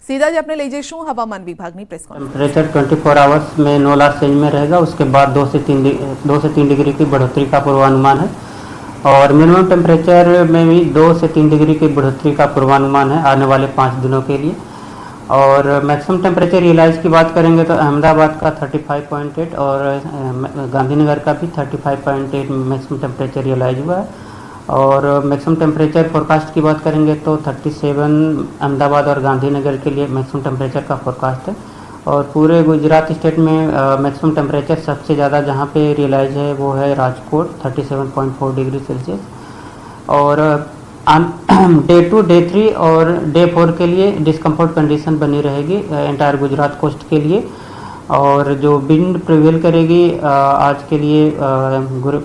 सीधा जी अपने ले जईशुं हवामान विभागनी प्रेस कॉन्फ्रेंस। टेम्परेचर 24 आवर्स में 9 लाख सेंज में रहेगा। उसके बाद 2 से 3 डिग्री की बढ़ोतरी का पूर्वानुमान है और मिनिमम टेम्परेचर में भी 2 से 3 डिग्री की बढ़ोतरी का पूर्वानुमान है आने वाले 5 दिनों के लिए। और मैक्सिमम टेम्परेचर रियलाइज की बात करेंगे तो अहमदाबाद का 35.8 और गांधीनगर का भी 35.8 मैक्सिमम टेम्परेचर रियलाइज हुआ है। और मैक्सिमम टेम्परेचर फोरकास्ट की बात करेंगे तो 37 अहमदाबाद और गांधीनगर के लिए मैक्सिमम टेम्परेचर का फोरकास्ट है। और पूरे गुजरात स्टेट में मैक्सिमम टेम्परेचर सबसे ज़्यादा जहाँ पे रियलाइज है वो है राजकोट 37.4 डिग्री सेल्सियस। और डे 2, डे 3 और डे 4 के लिए डिस्कम्फर्ट कंडीशन बनी रहेगी एंटायर गुजरात कोस्ट के लिए। और जो विंड प्रिवेल करेगी आज के लिए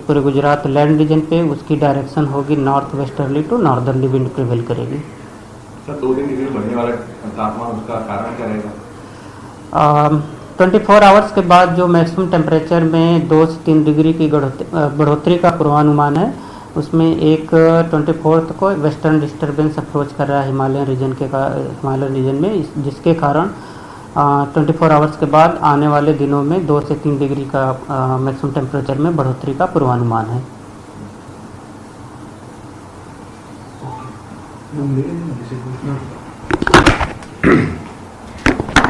पूरे गुजरात लैंड रीजन पे, उसकी डायरेक्शन होगी north westerly to northerly wind prevail करेगी। सर 2-3 डिग्री बढ़ने वाला तापमान, उसका कारण क्या रहेगा? 24 आवर्स के बाद जो मैक्सिमम टेम्परेचर में 2 से 3 डिग्री की बढ़ोतरी का पूर्वानुमान है, उसमें एक 24 को वेस्टर्न डिस्टर्बेंस अप्रोच कर रहा है हिमालयन रीजन में, जिसके कारण 24 आवर्स के बाद आने वाले दिनों में 2 से 3 डिग्री का मैक्सिमम टेम्परेचर में बढ़ोतरी का पूर्वानुमान है।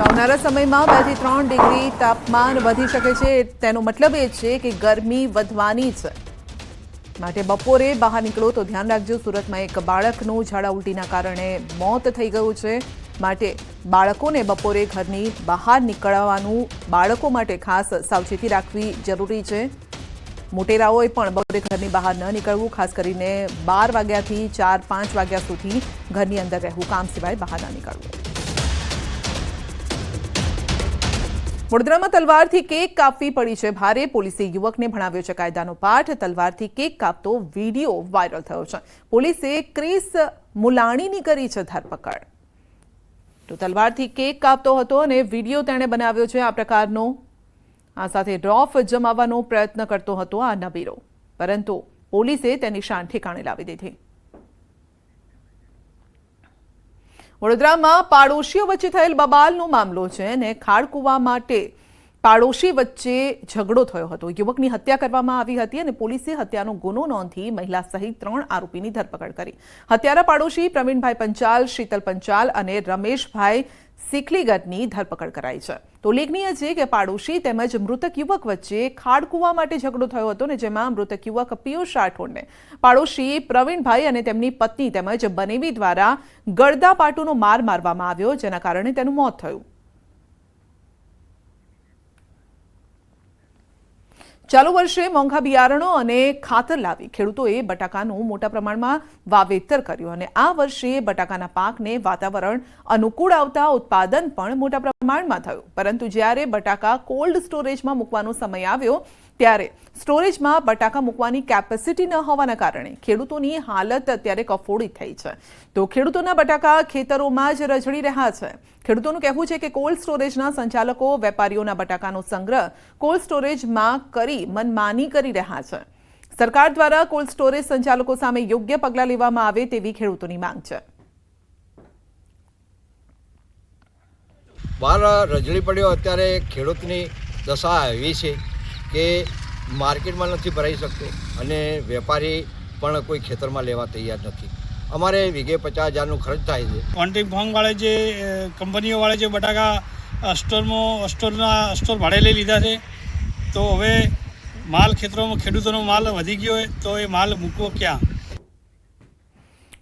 આવનારા સમયમાં 2 થી 3 ડિગ્રી તાપમાન વધી શકે છે। તેનો મતલબ એ છે કે ગરમી વધવાની છે, માટે બપોરે બહાર નીકળો તો ધ્યાન રાખજો। સુરતમાં એક બાળકનું ઝાડા ઉલટીના કારણે મોત થઈ ગયું છે, માટે બાળકોને બપોરે ઘરની બહાર નીકળવાનું બાળકો માટે ખાસ સાવચેતી રાખવી જરૂરી છે। મોટેરાઓએ પણ બપોરે ઘરની બહાર ન નીકળવું, ખાસ કરીને 12 વાગ્યાથી 4-5 વાગ્યા સુધી ઘરની અંદર રહેવું, કામ સિવાય બહાર ન નીકળવું। વડોદરામાં તલવારથી કેક કાપવી પડી છે ભારે। પોલીસે યુવકને ભણાવ્યો છે કાયદાનો પાઠ। તલવારથી કેક કાપતો વિડીયો વાયરલ થયો છે। પોલીસે ક્રિસ મુલાણીની કરી છે ધરપકડ। તો તલવારથી કેક કાપતો હતો અને વિડીયો તેણે બનાવ્યો છે આ પ્રકારનો। આ સાથે રોફ જમાવવાનો પ્રયત્ન કરતો હતો આ નબીરો, પરંતુ પોલીસે તેની શાન ઠેકાણે લાવી દીધી। વડોદરામાં પાડોશીઓ વચ્ચે થયેલ બબાલનો મામલો છે અને ખાડકુવા માટે પાડોશી વચ્ચે ઝઘડો થયો હતો। યુવકની હત્યા કરવામાં આવી હતી અને પોલીસે હત્યાનો ગુનો નોંધી મહિલા સહિત 3 આરોપીની ધરપકડ કરી। હત્યારા પાડોશી પ્રવીણભાઈ પંચાલ, શીતલ પંચાલ અને રમેશભાઈ સિખલીગરની ધરપકડ કરાઈ છે। તો ઉલ્લેખનીય છે કે પાડોશી તેમજ મૃતક યુવક વચ્ચે ખાડકુવા માટે ઝઘડો થયો હતો ને જેમાં મૃતક યુવક પિયુષ રાઠોડને પાડોશી પ્રવીણભાઈ અને તેમની પત્ની તેમજ બનેવી દ્વારા ગળદાપાટુનો માર મારવામાં આવ્યો, જેના કારણે તેનું મોત થયું। ચાલુ વર્ષે મોંઘા બિયારણો અને ખાતર લાવી ખેડૂતોએ બટાકાનું મોટા પ્રમાણમાં વાવેતર કર્યું અને આ વર્ષે બટાકાના પાકને વાતાવરણ અનુકૂળ આવતા ઉત્પાદન પણ મોટા પ્રમાણમાં થયું। પરંતુ જ્યારે બટાકા કોલ્ડ સ્ટોરેજમાં મૂકવાનો સમય આવ્યો ત્યારે સ્ટોરેજમાં બટાકા મૂકવાની કેપેસિટી ન હોવાના કારણે ખેડૂતોની હાલત અત્યારે કફોડી થઈ છે। તો ખેડૂતોના બટાકા ખેતરોમાં જ રઝળી રહ્યા છે। ખેડૂતોનું કહેવું છે કે કોલ્ડ સ્ટોરેજના સંચાલકો વેપારીઓના બટાકાનો સંગ્રહ કોલ્ડ સ્ટોરેજમાં કરી મનમાની કરી રહ્યા છે। સરકાર દ્વારા કોલ્ડ સ્ટોરેજ સંચાલકો સામે યોગ્ય પગલાં લેવામાં આવે તેવી ખેડૂતોની માંગ છે। બહાર રજળી પડ્યો, અત્યારે ખેડૂતની દશા એવી છે કે માર્કેટમાં નથી ભરાઈ શકતો અને વેપારી પણ કોઈ ખેતરમાં લેવા તૈયાર નથી। અમારે વીઘે 50,000નું ખર્ચ થાય છે। કોન્ટ્રાક્ટ ફાર્મવાળે જે કંપનીઓવાળે જે બટાકા સ્ટોર ભાડે લઈ લીધા છે, તો હવે માલ ખેતરોમાં ખેડૂતોનો માલ વધી ગયો હોય તો એ માલ મૂકવો ક્યાં?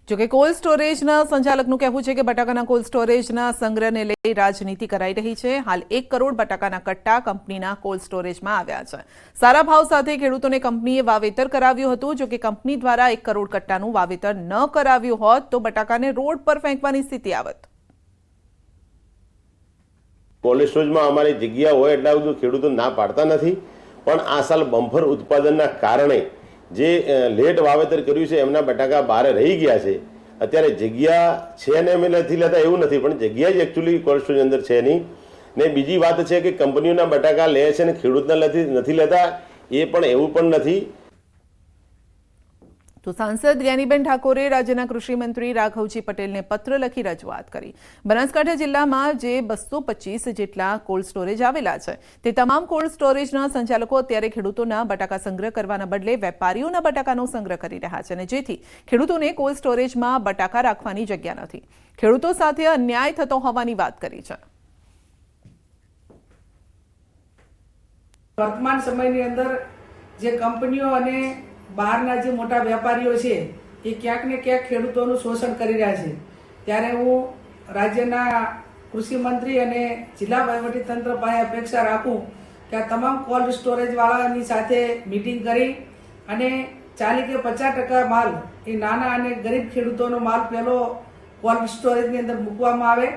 જોકે કોલ્ડ સ્ટોરેજના સંચાલકનું કહેવું છે કે બટાકાના કોલ્ડ સ્ટોરેજના સંગ્રહને લઈ રાજનીતિ કરાઈ રહી છે। હાલ 1 કરોડ બટાકાના કટ્ટા કંપનીના કોલ્ડ સ્ટોરેજમાં આવ્યા છે। સારા ભાવ સાથે ખેડૂતોને કંપનીએ વાવેતર કરાવ્યું હતું। જોકે કંપની દ્વારા 1 કરોડ કટ્ટાનું વાવેતર ન કરાવ્યું હોત તો બટાકાને રોડ પર ફેંકવાની સ્થિતિ આવત। કોલ્ડ સ્ટોરેજમાં અમારી જગ્યા હોય એટલા બધું ખેડૂતો ના પાડતા નથી, પણ આ સાલ બમ્પર ઉત્પાદનના કારણે જે લેટ વાવેતર કર્યું છે એમના બટાકા બહાર રહી ગયા છે। અત્યારે જગ્યા છે ને અમે નથી લેતા એવું નથી, પણ જગ્યા જ એકચ્યુઅલી કોલ્ડ સ્ટોરેજ અંદર છે નહીં। ને બીજી વાત છે કે કંપનીઓના બટાકા લે છે ને ખેડૂતના નથી લેતા, એ પણ એવું પણ નથી। તો સાંસદ જ્ઞાનીબેન ઠાકોરે રાજ્યના કૃષિ મંત્રી રાઘવજી પટેલને પત્ર લખી રજૂઆત કરી. બનાસકાંઠા જિલ્લામાં જે 225 જેટલા કોલ્ડ સ્ટોરેજ આવેલા છે તે તમામ કોલ્ડ સ્ટોરેજના સંચાલકો અત્યારે ખેડૂતોના બટાકા સંગ્રહ કરવાના બદલે વેપારીઓના બટાકાનો સંગ્રહ કરી રહ્યા છે અને જેથી ખેડૂતોને કોલ્ડ સ્ટોરેજમાં બટાકા રાખવાની જગ્યા નથી. ખેડૂતો સાથે અન્યાય થતો હોવાની વાત કરી છે. વર્તમાન સમયની અંદર જે કંપનીઓ અને બહારના જે મોટા વેપારીઓ છે એ ક્યાંક ને ક્યાંક ખેડૂતોનું શોષણ કરી રહ્યા છે. ત્યારે હું રાજ્યના કૃષિ મંત્રી અને જિલ્લા વહીવટીતંત્ર પાસે અપેક્ષા રાખું કે આ તમામ કોલ્ડ સ્ટોરેજવાળાની સાથે મિટિંગ કરી અને 40 કે 50% માલ એ નાના અને ગરીબ ખેડૂતોનો માલ પહેલો કોલ્ડ સ્ટોરેજની અંદર મૂકવામાં આવે.